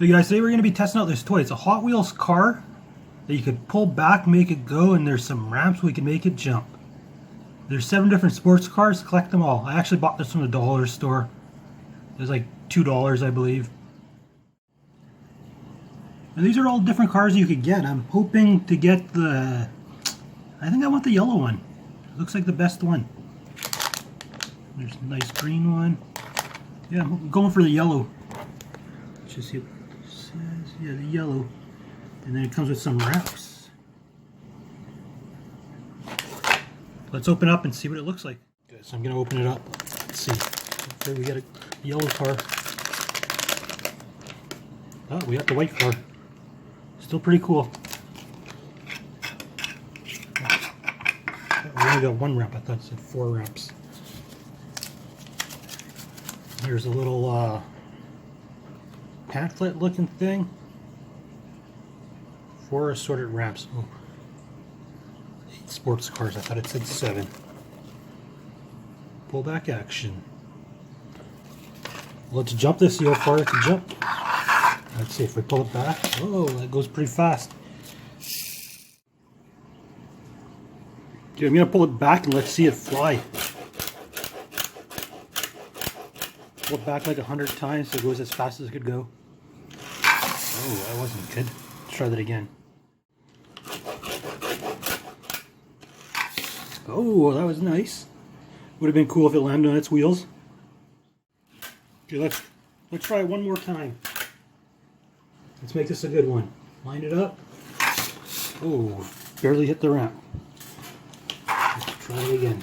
So guys, today we're going to be testing out this toy. It's a Hot Wheels car that you could pull back, make it go, and there's some ramps we can make it jump. There's 7 different sports cars. Collect them all. I actually bought this from the dollar store. It was like $2, I believe. And these are all different cars you could get. I'm hoping to get the... I think I want the yellow one. It looks like the best one. There's a nice green one. Yeah, I'm going for the yellow. Let's just see what it says. Yeah, the yellow. And then it comes with some wraps. Let's open up and see what it looks like. Okay, so I'm going to open it up. Let's see. Okay, we got a yellow car. Oh, we got the white car. Still pretty cool. We only got 1 ramp. I thought it said 4 ramps. Here's a little pamphlet looking thing. 4 assorted ramps. Oh. 8 sports cars. I thought it said 7. Pullback action. Let's jump this, see how far it can jump. Let's see if we pull it back. Oh, that goes pretty fast. Okay, I'm going to pull it back and let's see it fly. Pull it back like 100 times so it goes as fast as it could go. Oh, that wasn't good. Let's try that again. Oh, that was nice. Would have been cool if it landed on its wheels. Okay, let's try it one more time. Let's make this a good one. Line it up. Oh, barely hit the ramp. Let's try it again.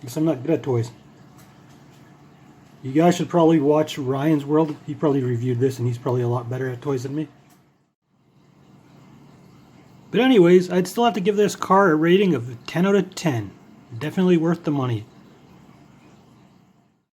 Guess I'm not good at toys. You guys should probably watch Ryan's World. He probably reviewed this and he's probably a lot better at toys than me. But anyways, I'd still have to give this car a rating of 10 out of 10. Definitely worth the money.